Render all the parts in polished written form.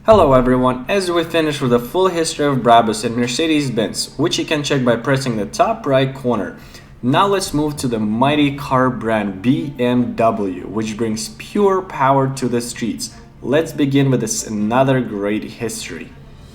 Hello everyone, as we finish with the full history of Brabus and Mercedes Benz, which you can check by pressing the top right corner. Now let's move to the mighty car brand BMW, which brings pure power to the streets. Let's begin with this another great history.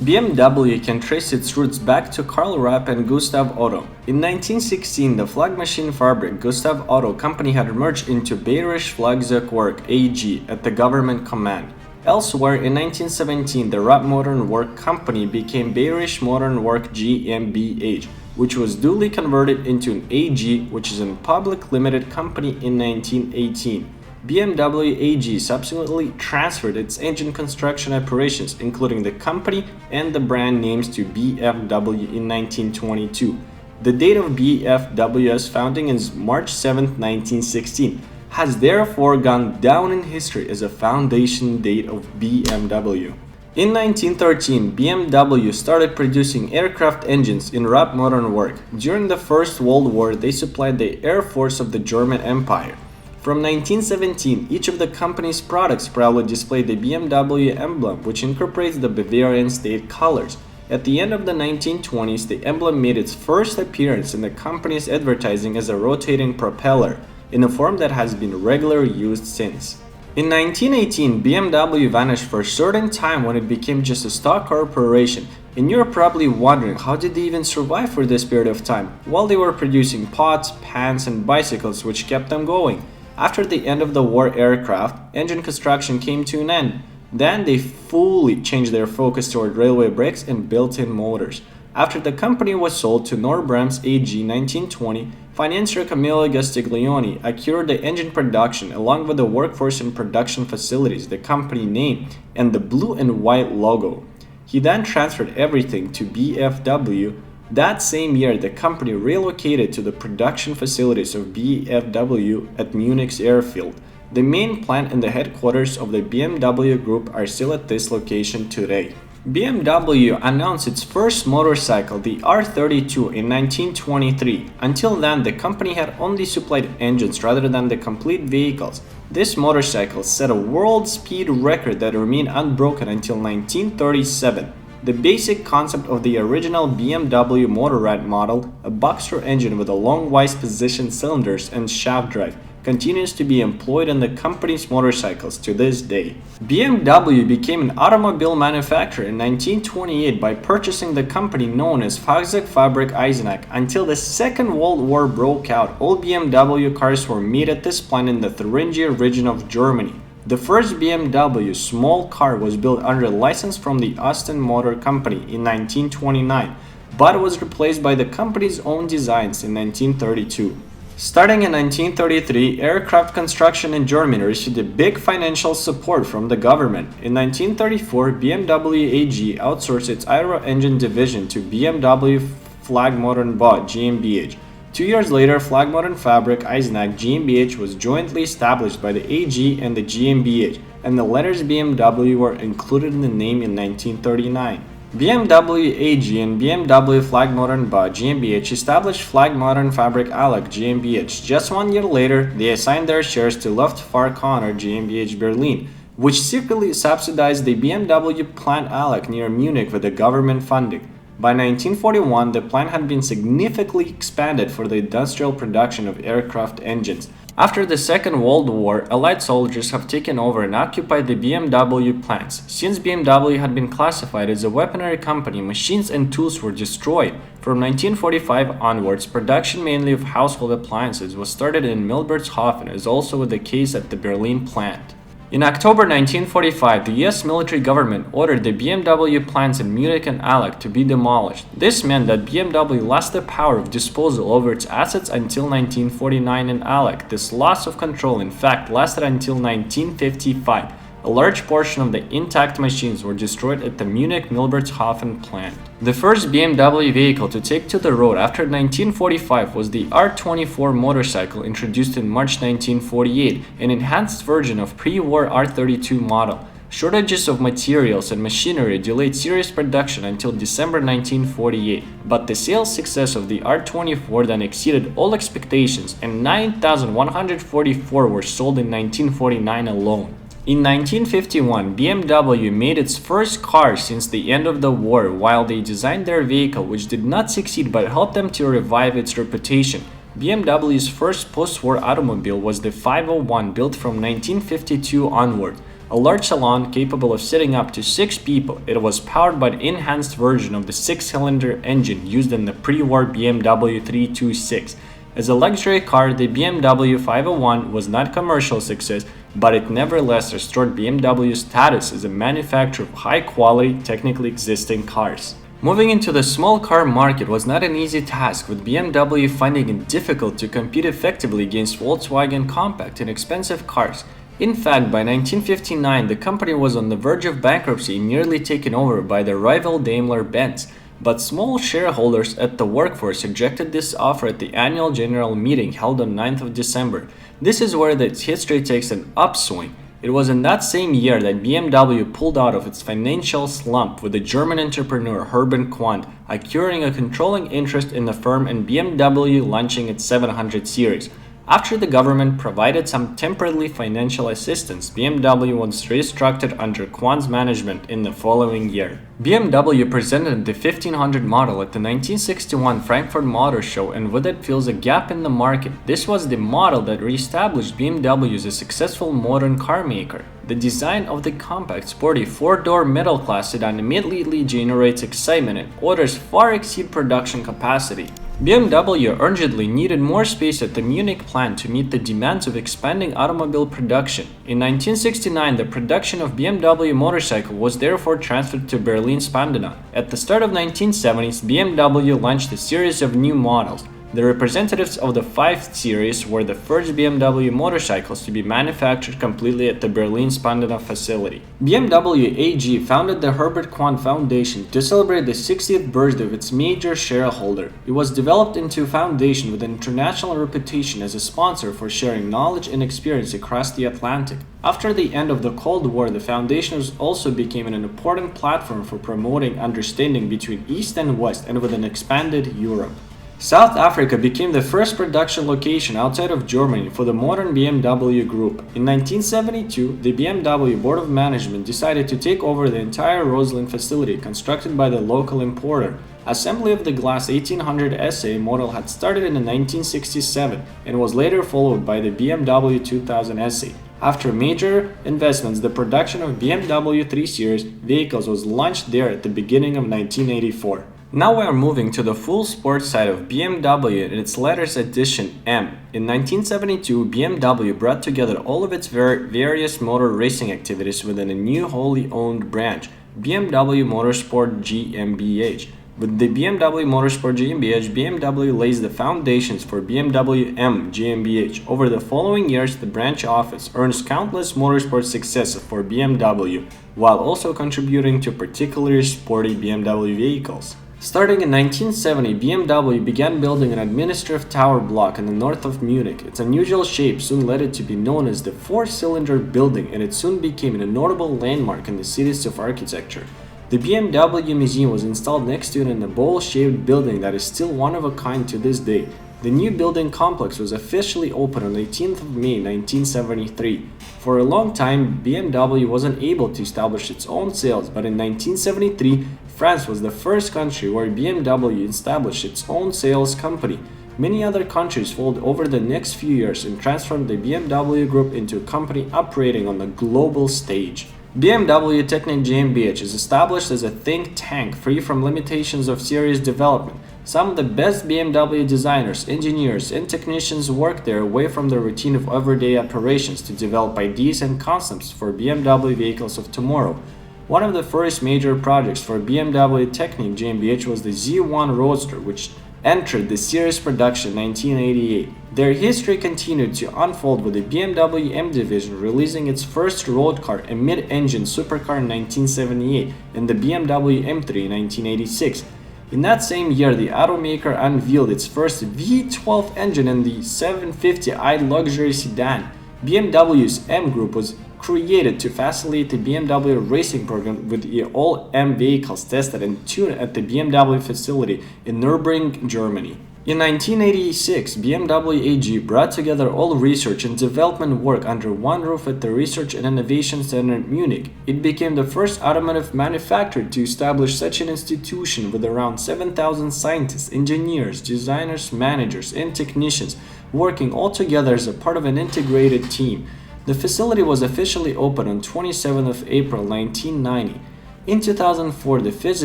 BMW can trace its roots back to Karl Rapp and Gustav Otto. In 1916, the flag machine fabric Gustav Otto company had merged into Bayerische Flugzeuge-Werke AG at the government command. Elsewhere, in 1917, the Rapp Modern Work Company became Bayerische Modern Work GmbH, which was duly converted into an AG, which is a public limited company in 1918. BMW AG subsequently transferred its engine construction operations, including the company and the brand names, to BMW in 1922. The date of BFW's founding is March 7, 1916. Has therefore gone down in history as a foundation date of BMW. In 1913, BMW started producing aircraft engines in Rapp Modern Work. During the First World War, they supplied the Air Force of the German Empire. From 1917, each of the company's products proudly displayed the BMW emblem, which incorporates the Bavarian state colors. At the end of the 1920s, the emblem made its first appearance in the company's advertising as a rotating propeller, in a form that has been regularly used since. In 1918, BMW vanished for a certain time when it became just a stock corporation, and you're probably wondering how did they even survive for this period of time, while they were producing pots, pans, and bicycles which kept them going. After the end of the war, aircraft engine construction came to an end. Then they fully changed their focus toward railway brakes and built-in motors. After the company was sold to Knorr-Bremse AG in 1920, financier Camillo Gastiglione acquired the engine production along with the workforce and production facilities, the company name, and the blue and white logo. He then transferred everything to BFW. That same year, the company relocated to the production facilities of BFW at Munich's airfield. The main plant and the headquarters of the BMW Group are still at this location today. BMW announced its first motorcycle, the R32, in 1923. Until then, the company had only supplied engines rather than the complete vehicles. This motorcycle set a world speed record that remained unbroken until 1937. The basic concept of the original BMW Motorrad model, a boxer engine with a long wide position cylinders and shaft drive, continues to be employed in the company's motorcycles to this day. BMW became an automobile manufacturer in 1928 by purchasing the company known as Fahrzeugfabrik Eisenach. Until the Second World War broke out, all BMW cars were made at this plant in the Thuringia region of Germany. The first BMW small car was built under a license from the Austin Motor Company in 1929, but was replaced by the company's own designs in 1932. Starting in 1933, aircraft construction in Germany received a big financial support from the government. In 1934, BMW AG outsourced its aero engine division to BMW Flugmodern Bau GmbH. 2 years later, Flugmodern Fabrik Eisenach GmbH was jointly established by the AG and the GmbH, and the letters BMW were included in the name in 1939. BMW AG and BMW Flugmodern Bau GmbH established Flugmodern Fabrik AG GmbH. Just 1 year later, they assigned their shares to Luftfahrtkonzern GmbH Berlin, which secretly subsidized the BMW plant AG near Munich with the government funding. By 1941, the plant had been significantly expanded for the industrial production of aircraft engines. After the Second World War, Allied soldiers have taken over and occupied the BMW plants. Since BMW had been classified as a weaponry company, machines and tools were destroyed. From 1945 onwards, production mainly of household appliances was started in Milbertshofen, as also was the case at the Berlin plant. In October 1945, the US military government ordered the BMW plants in Munich and Allach to be demolished. This meant that BMW lost the power of disposal over its assets until 1949 in Allach. This loss of control, in fact, lasted until 1955. A large portion of the intact machines were destroyed at the Munich Milbertshofen plant. The first BMW vehicle to take to the road after 1945 was the R24 motorcycle, introduced in March 1948, an enhanced version of pre-war R32 model. Shortages of materials and machinery delayed series production until December 1948, but the sales success of the R24 then exceeded all expectations, and 9,144 were sold in 1949 alone. In 1951, BMW made its first car since the end of the war while they designed their vehicle, which did not succeed but helped them to revive its reputation. BMW's first post-war automobile was the 501, built from 1952 onward. A large salon capable of sitting up to 6 people, it was powered by an enhanced version of the 6-cylinder engine used in the pre-war BMW 326. As a luxury car, the BMW 501 was not a commercial success, but it nevertheless restored BMW's status as a manufacturer of high-quality, technically existing cars. Moving into the small car market was not an easy task, with BMW finding it difficult to compete effectively against Volkswagen compact and expensive cars. In fact, by 1959, the company was on the verge of bankruptcy, nearly taken over by the rival Daimler Benz. But small shareholders at the workforce rejected this offer at the annual general meeting held on 9th of December. This is where its history takes an upswing. It was in that same year that BMW pulled out of its financial slump, with the German entrepreneur Herbert Quandt acquiring a controlling interest in the firm and BMW launching its 700 series. After the government provided some temporary financial assistance, BMW was restructured under Quandt's management in the following year. BMW presented the 1500 model at the 1961 Frankfurt Motor Show, and with it fills a gap in the market. This was the model that re-established BMW as a successful modern car maker. The design of the compact, sporty 4-door middle-class sedan immediately generates excitement, and orders far exceed production capacity. BMW urgently needed more space at the Munich plant to meet the demands of expanding automobile production. In 1969, the production of BMW motorcycle was therefore transferred to Berlin-Spandau. At the start of 1970s, BMW launched a series of new models. The representatives of the 5 Series were the first BMW motorcycles to be manufactured completely at the Berlin-Spandau facility. BMW AG founded the Herbert Quandt Foundation to celebrate the 60th birthday of its major shareholder. It was developed into a foundation with an international reputation as a sponsor for sharing knowledge and experience across the Atlantic. After the end of the Cold War, the foundation also became an important platform for promoting understanding between East and West and with an expanded Europe. South Africa became the first production location outside of Germany for the modern BMW group. In 1972, the BMW Board of Management decided to take over the entire Rosslyn facility constructed by the local importer. Assembly of the Glass 1800 SA model had started in 1967 and was later followed by the BMW 2000 SA. After major investments, the production of BMW 3 Series vehicles was launched there at the beginning of 1984. Now we are moving to the full sports side of BMW in its latest edition M. In 1972, BMW brought together all of its various motor racing activities within a new wholly owned branch, BMW Motorsport GmbH. With the BMW Motorsport GmbH, BMW lays the foundations for BMW M GmbH. Over the following years, the branch office earns countless motorsport successes for BMW, while also contributing to particularly sporty BMW vehicles. Starting in 1970, BMW began building an administrative tower block in the north of Munich. Its unusual shape soon led it to be known as the 4-cylinder building, and it soon became a notable landmark in the cities of architecture. The BMW Museum was installed next to it in a bowl-shaped building that is still one of a kind to this day. The new building complex was officially opened on 18th of May 1973. For a long time, BMW wasn't able to establish its own sales, but in 1973, France was the first country where BMW established its own sales company. Many other countries followed over the next few years and transformed the BMW Group into a company operating on the global stage. BMW Technik GmbH is established as a think tank free from limitations of series development. Some of the best BMW designers, engineers, and technicians work there away from the routine of everyday operations to develop ideas and concepts for BMW vehicles of tomorrow. One of the first major projects for BMW Technik GmbH was the Z1 Roadster, which entered the series production in 1988. Their history continued to unfold with the BMW M division releasing its first road car, a mid-engine supercar in 1978, and the BMW M3 in 1986. In that same year, the automaker unveiled its first V12 engine in the 750i luxury sedan. BMW's M Group was created to facilitate the BMW racing program, with all M vehicles tested and tuned at the BMW facility in Nürburgring, Germany. In 1986, BMW AG brought together all research and development work under one roof at the Research and Innovation Center in Munich. It became the first automotive manufacturer to establish such an institution with around 7,000 scientists, engineers, designers, managers, and technicians working all together as a part of an integrated team. The facility was officially opened on 27th of April 1990. In 2004, the FIZ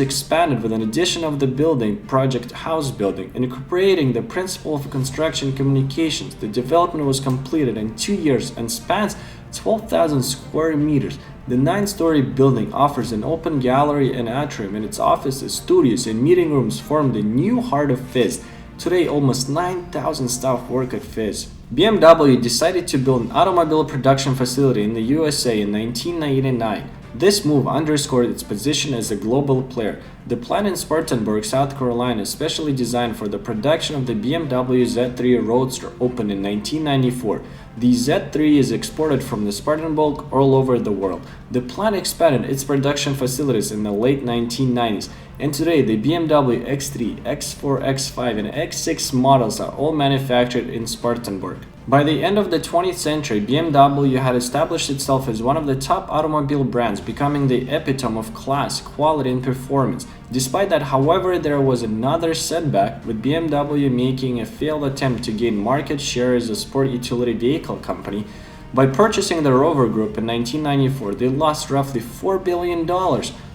expanded with an addition of the building Project House Building, incorporating the principle of construction communications. The development was completed in 2 years and spans 12,000 square meters. The 9-story building offers an open gallery and atrium, and its offices, studios, and meeting rooms form the new heart of FIZ. Today, almost 9,000 staff work at FIZ. BMW decided to build an automobile production facility in the USA in 1989. This move underscored its position as a global player. The plant in Spartanburg, South Carolina, specially designed for the production of the BMW Z3 Roadster, opened in 1994. The Z3 is exported from the Spartanburg all over the world. The plant expanded its production facilities in the late 1990s, and today the BMW X3, X4, X5, and X6 models are all manufactured in Spartanburg. By the end of the 20th century, BMW had established itself as one of the top automobile brands, becoming the epitome of class, quality, and performance. Despite that, however, there was another setback, with BMW making a failed attempt to gain market share as a sport utility vehicle company. By purchasing the Rover Group in 1994, they lost roughly $4 billion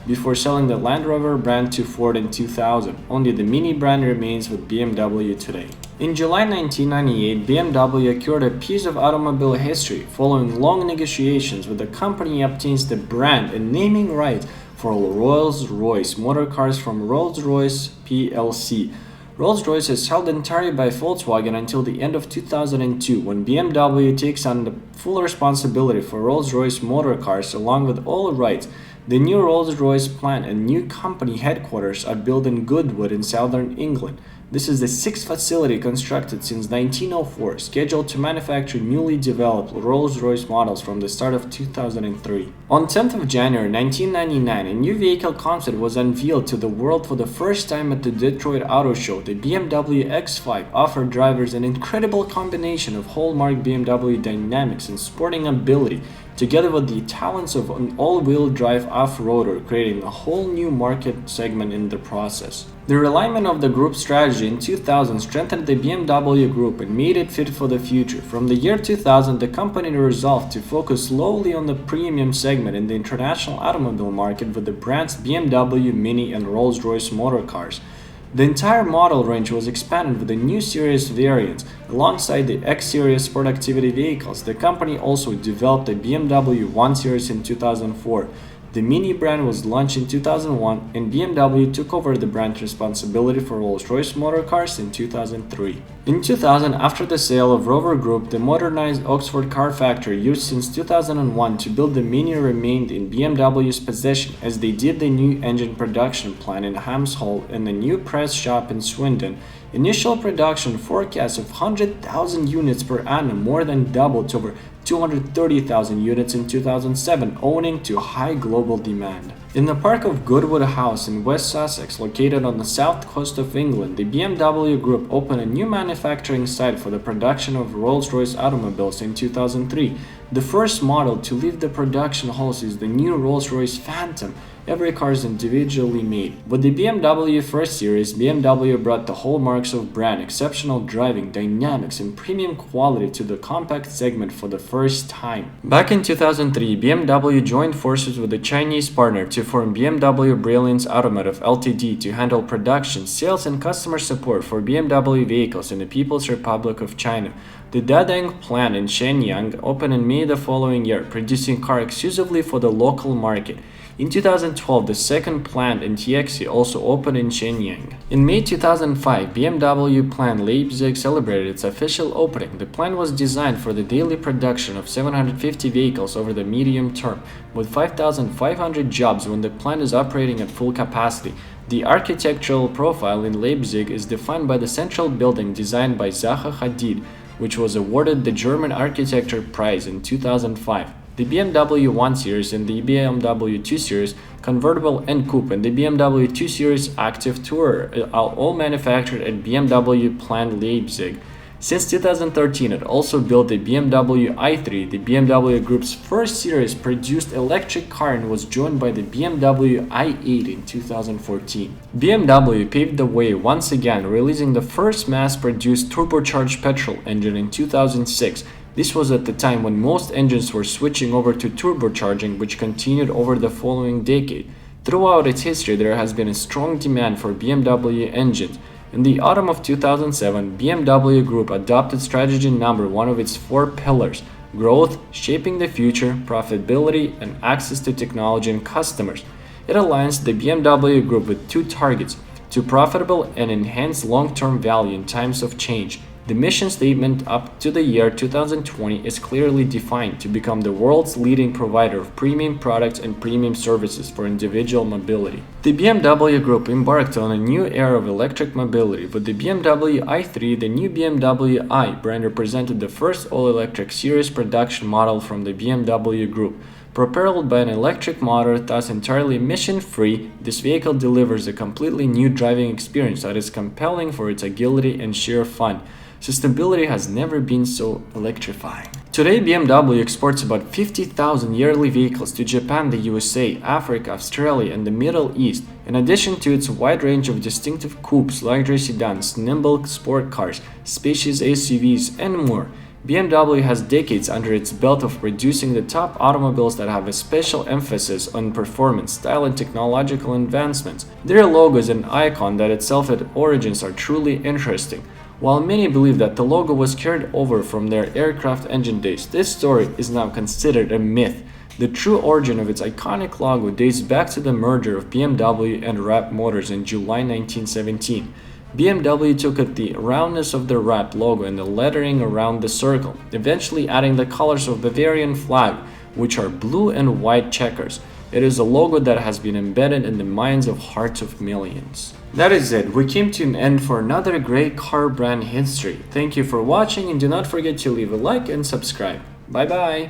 before selling the Land Rover brand to Ford in 2000. Only the Mini brand remains with BMW today. In July 1998, BMW acquired a piece of automobile history. Following long negotiations with the company, obtains the brand and naming rights for Rolls-Royce motor cars from Rolls-Royce plc. Rolls-Royce is held entirely by Volkswagen until the end of 2002, when BMW takes on the full responsibility for Rolls-Royce motor cars along with all rights. The new Rolls-Royce plant and new company headquarters are built in Goodwood in southern England. This is the sixth facility constructed since 1904, scheduled to manufacture newly developed Rolls-Royce models from the start of 2003. On 10th of January 1999, a new vehicle concept was unveiled to the world for the first time at the Detroit Auto Show. The BMW X5 offered drivers an incredible combination of hallmark BMW dynamics and sporting ability, together with the talents of an all-wheel drive off-roader, creating a whole new market segment in the process. The realignment of the group's strategy in 2000 strengthened the BMW Group and made it fit for the future. From the year 2000, the company resolved to focus solely on the premium segment in the international automobile market with the brands BMW, Mini, and Rolls-Royce motor cars. The entire model range was expanded with the new series variants. Alongside the X-Series sport activity vehicles, the company also developed the BMW 1 Series in 2004. The Mini brand was launched in 2001, and BMW took over the brand responsibility for Rolls-Royce motor cars in 2003. In 2000, after the sale of Rover Group, the modernized Oxford car factory used since 2001 to build the Mini remained in BMW's possession, as they did the new engine production plant in Hams Hall and the new press shop in Swindon. Initial production forecasts of 100,000 units per annum more than doubled to over 230,000 units in 2007, owing to high global demand. In the park of Goodwood House in West Sussex, located on the south coast of England, the BMW Group opened a new manufacturing site for the production of Rolls-Royce automobiles in 2003. The first model to leave the production halls is the new Rolls-Royce Phantom. Every car is individually made. With the BMW First Series, BMW brought the hallmarks of brand, exceptional driving, dynamics, and premium quality to the compact segment for the first time. Back in 2003, BMW joined forces with a Chinese partner to form BMW Brilliance Automotive Ltd. To handle production, sales, and customer support for BMW vehicles in the People's Republic of China. The Dadang plant in Shenyang opened in May the following year, producing cars exclusively for the local market. In 2012, the second plant in Tiexi also opened in Shenyang. In May 2005, BMW plant Leipzig celebrated its official opening. The plant was designed for the daily production of 750 vehicles over the medium term, with 5,500 jobs when the plant is operating at full capacity. The architectural profile in Leipzig is defined by the central building designed by Zaha Hadid, which was awarded the German Architecture Prize in 2005. the BMW 1 Series and the BMW 2 Series Convertible and Coupe, and the BMW 2 Series Active Tourer are all manufactured at BMW plant Leipzig. Since 2013, it also built the BMW i3, the BMW Group's first series produced electric car, and was joined by the BMW i8 in 2014. BMW paved the way once again, releasing the first mass-produced turbocharged petrol engine in 2006. This was at the time when most engines were switching over to turbocharging, which continued over the following decade. Throughout its history, there has been a strong demand for BMW engines. In the autumn of 2007, BMW Group adopted strategy number 1 of its 4 pillars: growth, shaping the future, profitability, and access to technology and customers. It aligns the BMW Group with 2 targets: to profitable and enhance long-term value in times of change. The mission statement up to the year 2020 is clearly defined: to become the world's leading provider of premium products and premium services for individual mobility. The BMW Group embarked on a new era of electric mobility. With the BMW i3, the new BMW i brand represented the first all-electric series production model from the BMW Group. Propelled by an electric motor, thus entirely emission-free, this vehicle delivers a completely new driving experience that is compelling for its agility and sheer fun. Sustainability has never been so electrifying. Today, BMW exports about 50,000 yearly vehicles to Japan, the USA, Africa, Australia, and the Middle East. In addition to its wide range of distinctive coupes, luxury sedans, nimble sport cars, spacious SUVs, and more, BMW has decades under its belt of producing the top automobiles that have a special emphasis on performance, style, and technological advancements. Their logo is an icon that itself at origins are truly interesting. While many believe that the logo was carried over from their aircraft engine days, this story is now considered a myth. The true origin of its iconic logo dates back to the merger of BMW and Rapp Motors in July 1917. BMW took at the roundness of the Rapp logo and the lettering around the circle, eventually adding the colors of Bavarian flag, which are blue and white checkers. It is a logo that has been embedded in the minds of hearts of millions. That is it. We came to an end for another great car brand history. Thank you for watching, and do not forget to leave a like and subscribe. Bye bye!